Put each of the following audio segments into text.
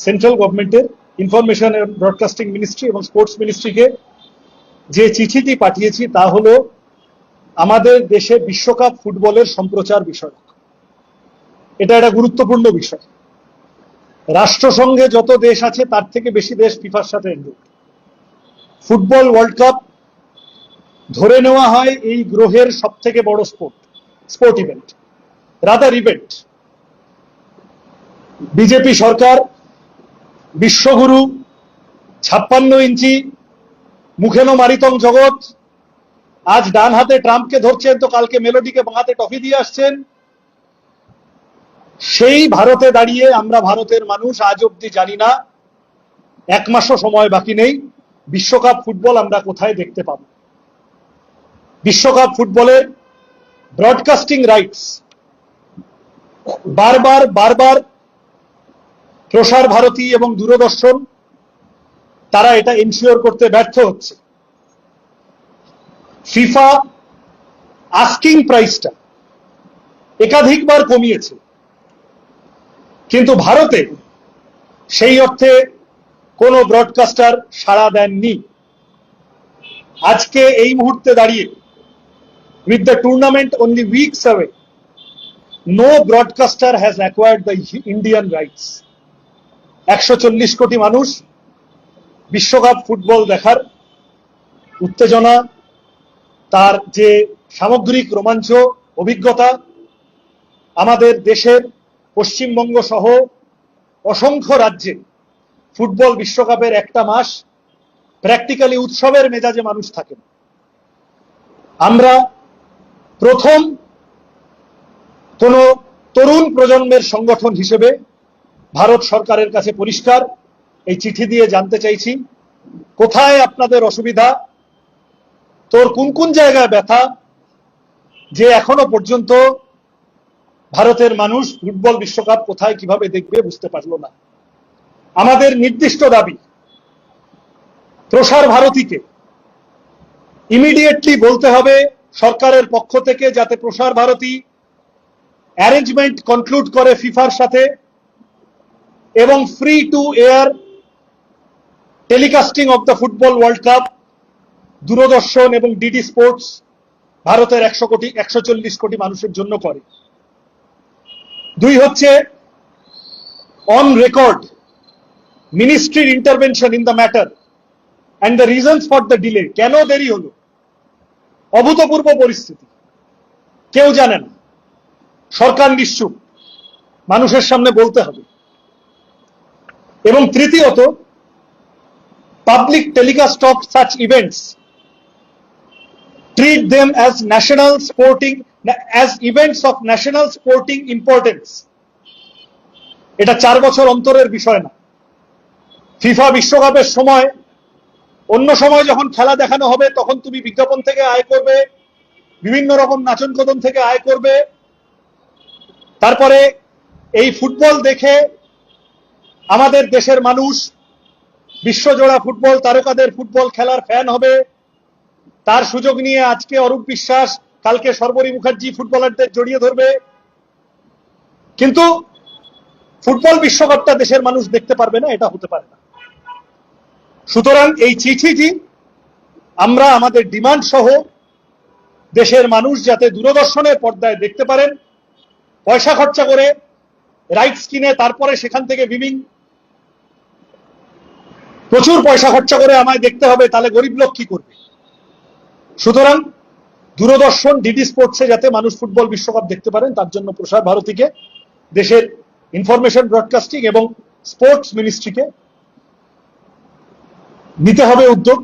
Central গভর্নমেন্টের information and broadcasting ministry এবং sports মিনিস্ট্রিকে যে চিঠিটি পাঠিয়েছি তা হলো আমাদের দেশে বিশ্বকাপ ফুটবলের সম্প্রচার বিষয়। এটা একটা গুরুত্বপূর্ণ বিষয়। রাষ্ট্রসংঘে যত দেশ আছে তার থেকে বেশি দেশ ফিফার সাথে এনরোলড। ফুটবল ওয়ার্ল্ড কাপ ধরে নেওয়া হয় এই গ্রহের সবথেকে বড় sport event, rather event. BJP সরকার বিশ্বগুরু 56 ইঞ্চি মুখেনো মারিতং জগৎ আজ ডান হাতে ট্রাম্পকে ধরছেন তো কালকে মেলোডিকে বাঁ হাতে টফি দিয়ে আসছেন। সেই ভারতে দাঁড়িয়ে আমরা ভারতের মানুষ আজ অব্দি জানি না, এক মাসও সময় বাকি নেই, বিশ্বকাপ ফুটবল আমরা কোথায় দেখতে পাব। বিশ্বকাপ ফুটবলের ব্রডকাস্টিং রাইটস বারবার প্রসার ভারতী এবং দূরদর্শন তারা এটা এনশিওর করতে ব্যর্থ হচ্ছে। ফিফা আস্কিং প্রাইসটা একাধিকবার কমিয়েছে, কিন্তু ভারতে সেই অর্থে কোনো ব্রডকাস্টার সাড়া দেননি। আজকে এই মুহূর্তে দাঁড়িয়ে, with the tournament only weeks away, no broadcaster has acquired the Indian rights. 140 কোটি মানুষ বিশ্বকাপ ফুটবল দেখার উত্তেজনা, তার যে সামগ্রিক রোমাঞ্চ অভিজ্ঞতা, আমাদের দেশের পশ্চিমবঙ্গ সহ অসংখ্য রাজ্যে ফুটবল বিশ্বকাপের একটা মাস প্র্যাকটিক্যালি উৎসবের মেজাজে মানুষ থাকেন। আমরা প্রথম কোন তরুণ প্রজন্মের সংগঠন হিসেবে ভারত সরকারের কাছে পরিষ্কার এই চিঠি দিয়ে জানতে চাইছি, কোথায় আপনাদের অসুবিধা, তোর কোন কোন জায়গায় ব্যথা, যে এখনো পর্যন্ত ভারতের মানুষ ফুটবল বিশ্বকাপ কোথায় কিভাবে দেখবে বুঝতে পারলো না। আমাদের নির্দিষ্ট দাবি, প্রসার ভারতীকে ইমিডিয়েটলি বলতে হবে সরকারের পক্ষ থেকে, যাতে প্রসার ভারতী অ্যারেঞ্জমেন্ট কনক্লুড করে ফিফার সাথে এবং free to air telecasting of the football world cup Doordarshan এবং ডিডি স্পোর্টস ভারতের 140 কোটি মানুষের জন্য করে। দুই হচ্ছে, অন রেকর্ড মিনিস্ট্রির intervention in the matter and the reasons for the delay. কেন দেরি হলো? অভূতপূর্ব পরিস্থিতি, কেউ জানে না, সরকার নিশ্চুপ, মানুষের সামনে বলতে হবে। এবং তৃতীয়ত, public telecast of such events treat them as events of national sporting importance. এটা 4 বছর অন্তরের বিষয় না। ফিফা বিশ্বকাপের সময়, অন্য সময় যখন খেলা দেখানো হবে তখন তুমি বিজ্ঞাপন থেকে আয় করবে, বিভিন্ন রকম নাচন কদম থেকে আয় করবে, তারপরে এই ফুটবল দেখে আমাদের দেশের মানুষ বিশ্বজোড়া ফুটবল তারকাদের ফুটবল খেলার ফ্যান হবে। তার সুযোগ নিয়ে আজকে অরূপ বিশ্বাস, কালকে সর্বরী মুখার্জি ফুটবলারদের জড়িয়ে ধরবে, কিন্তু ফুটবল বিশ্বকাপটা দেশের মানুষ দেখতে পারবে না, এটা হতে পারে না। সুতরাং এই চিঠিটি আমরা আমাদের ডিমান্ড সহ দেশের মানুষ যাতে দূরদর্শনের পর্দায় দেখতে পারেন, পয়সা খরচা করে রাইটস কিনে তারপরে সেখান থেকে প্রচুর পয়সা খরচা করে আমায় দেখতে হবে, তাহলে গরিব লোক কি করবে? সুতরাং দূরদর্শন ডিডি স্পোর্টসে যাতে মানুষ ফুটবল বিশ্বকাপ দেখতে পারেন তার জন্য প্রসার ভারতীকে, দেশের ইনফরমেশন ব্রডকাস্টিং এবং স্পোর্টস মিনিস্ট্রিকে নিতে হবে উদ্যোগ।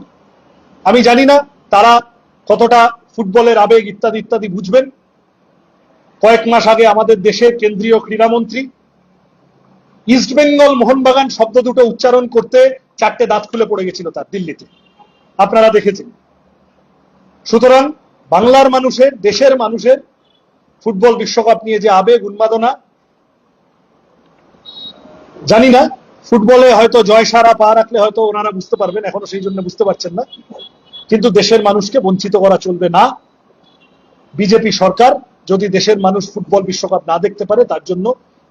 আমি জানি না তারা কতটা ফুটবলের আবেগ ইত্যাদি ইত্যাদি বুঝবেন। কয়েক মাস আগে আমাদের দেশের কেন্দ্রীয় ক্রীড়ামন্ত্রী ইস্টবেঙ্গল মোহনবাগান শব্দ দুটো উচ্চারণ করতে 4টে দাঁত খুলে পড়ে গেছিল তার, দিল্লিতে, আপনারা দেখেছেন। সুতরাং বাংলার মানুষের, দেশের মানুষের ফুটবল বিশ্বকাপ নিয়ে যে আবেগ উন্মাদনা, জানি না ফুটবলে হয়তো জয় সারা পা রাখলে হয়তো ওনারা বুঝতে পারবেন, এখনো সেই জন্য বুঝতে পারছেন না, কিন্তু দেশের মানুষকে বঞ্চিত করা চলবে না। বিজেপি সরকার যদি দেশের মানুষ ফুটবল বিশ্বকাপ না দেখতে পারে তার জন্য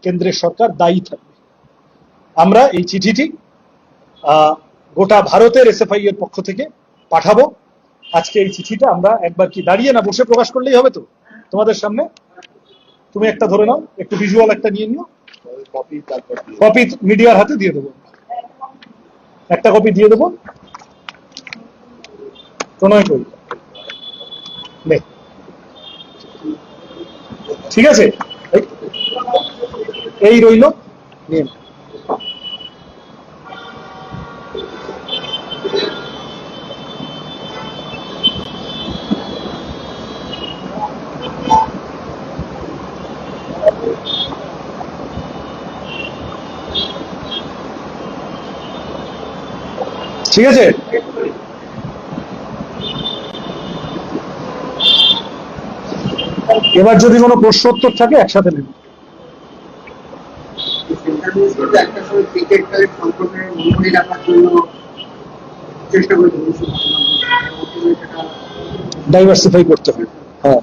কেন্দ্রের সরকার দায়ী থাকবে। আমরা এই চিঠিটি গোটা ভারতের এসএফআই এর পক্ষ থেকে পাঠাবো। আজকে এই চিঠিটা আমরা একবার কি দাঁড়িয়ে না বসে প্রকাশ করলেই হবে তো তোমাদের সামনে? তুমি একটা ধরে নাও, একটু ভিজুয়াল একটা নিয়ে নিও, কপি মিডিয়ার হাতে দিয়ে দেবো, একটা কপি দিয়ে দেবো। প্রণয় করি ঠিক আছে, এই রইল নিয়ে। ঠিক আছে, এবার যদি কোনো প্রশ্ন উত্তর থাকে একসাথে নেব। ডাইভার্সিফাই করতে হবে। হ্যাঁ,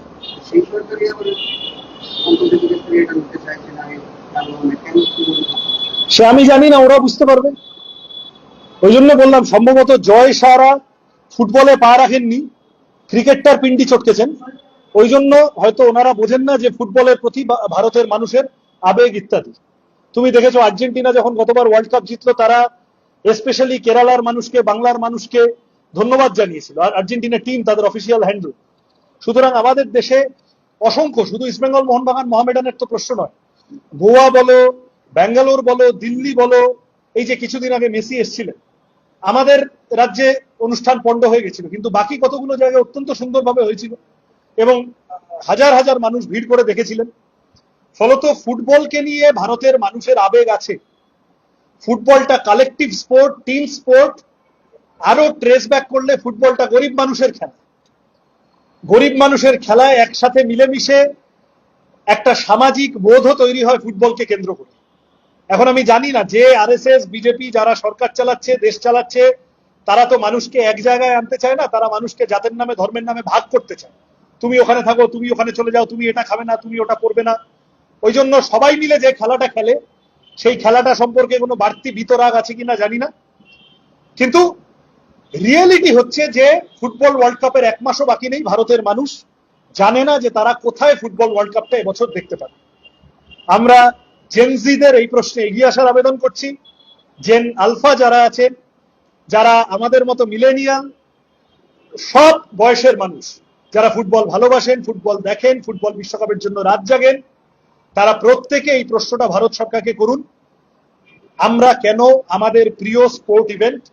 সে আমি জানি না, ওরা বুঝতে পারবে। ওই জন্য বললাম সম্ভবত জয় সারা ফুটবলে পা রাখেননি, ক্রিকেটটার পিন্ডি চটকেছেন। ওই জন্য হয়তো ওনারা বোঝেন না যে ফুটবলের প্রতি ভারতের মানুষের আবেগ ইত্যাদি। তুমি দেখেছো আর্জেন্টিনা যখন গতবার ওয়ার্ল্ড কাপ জিতলো, তারা স্পেশালি কেরালার মানুষকে, বাংলার মানুষকে ধন্যবাদ জানিয়েছিল, আর আর্জেন্টিনা টিম তাদের অফিসিয়াল হ্যান্ডেল। সুতরাং আমাদের দেশে অসংখ্য, শুধু ইস্টবেঙ্গল মোহনবাগান মোহামেডানের তো প্রশ্ন নয়, গোয়া বলো, ব্যাঙ্গালোর বলো, দিল্লি বলো, এই যে কিছুদিন আগে মেসি এসেছিলেন, আমাদের রাজ্যে অনুষ্ঠান পণ্ড হয়ে গেছিল, কিন্তু বাকি কতগুলো জায়গায় অত্যন্ত সুন্দরভাবে হয়েছিল এবং হাজার হাজার মানুষ ভিড় করে দেখেছিলেন। ফলত ফুটবলকে নিয়ে ভারতের মানুষের আবেগ আছে। ফুটবলটা কালেকটিভ স্পোর্ট, টিম স্পোর্ট। আরো ট্রেস ব্যাক করলে ফুটবলটা গরিব মানুষের খেলা। গরিব মানুষের খেলায় একসাথে মিলেমিশে একটা সামাজিক বোধ তৈরি হয় ফুটবলকে কেন্দ্র করে। এখন আমি জানি না যে আরএসএস বিজেপি যারা সরকার চালাচ্ছে, দেশ চালাচ্ছে, তারা তো মানুষকে এক জায়গায় আনতে চায় না, তারা মানুষকে জাতের নামে, ধর্মের নামে ভাগ করতে চায়। তুমি ওখানে থাকো, তুমি ওখানে চলে যাও, তুমি এটা খাবে না, তুমি ওটা করবে না। ওই জন্য সবাই মিলে যে খেলাটা খেলে, সেই খেলাটা সম্পর্কে কোনো বাড়তি বিতরাগ আছে কিনা জানি না, কিন্তু রিয়েলিটি হচ্ছে যে ফুটবল ওয়ার্ল্ড কাপের এক মাসও বাকি নেই, ভারতের মানুষ জানে না যে তারা কোথায় ফুটবল ওয়ার্ল্ড কাপটা এবছর দেখতে পাবে। আমরা জেনজিদের এই প্রশ্নে এগিয়ে আসার আবেদন করছি। জেন আলফা যারা আছেন, যারা আমাদের মতো মিলেনিয়াল, সব বয়সের মানুষ যারা ফুটবল ভালোবাসেন, ফুটবল দেখেন, ফুটবল বিশ্বকাপের জন্য রাত জাগেন, তারা প্রত্যেকে এই প্রশ্নটা ভারত সরকারকে করুন। আমরা কেন আমাদের প্রিয় স্পোর্ট ইভেন্ট,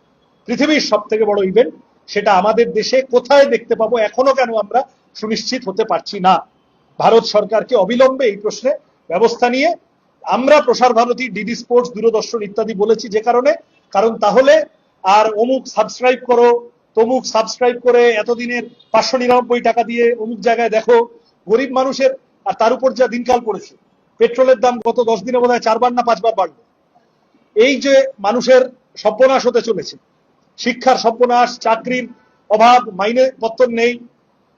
পৃথিবীর সব থেকে বড় ইভেন্ট, সেটা আমাদের দেশে কোথায় দেখতে পাবো এখনো কেন আমরা সুনিশ্চিত হতে পারছি না? ভারত সরকারকে অবিলম্বে এই প্রশ্নে ব্যবস্থা নিয়ে, আমরা প্রসার ভারতী, ডিডি স্পোর্টস, দূরদর্শন ইত্যাদি বলেছি যে কারণ তাহলে আর অমুক সাবস্ক্রাইব করো, তমুক সাবস্ক্রাইব করে এতদিনের 599 টাকা দিয়ে অমুক জায়গায় দেখো, গরিব মানুষের। আর তার উপর যা দিনকাল পড়েছে, পেট্রোলের দাম গত 10 দিনে বোধহয় 4 বার না 5 বার বাড়লো। এই যে মানুষের সর্বনাশ হতে চলেছে, শিক্ষার সর্বনাশ, চাকরির অভাব, মাইনে পত্তন নেই,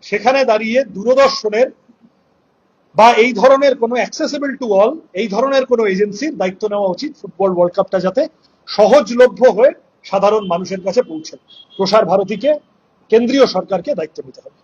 সেখানে দাঁড়িয়ে দূরদর্শনের বা এই ধরনের কোনো অ্যাক্সেসিবল টু অল, এই ধরনের কোনো এজেন্সির দায়িত্ব নেওয়া উচিত, ফুটবল ওয়ার্ল্ড কাপটা যাতে সহজলভ্য হয়ে সাধারণ মানুষের কাছে পৌঁছে। প্রসার ভারতীকে, কেন্দ্রীয় সরকারকে দায়িত্ব নিতে হবে।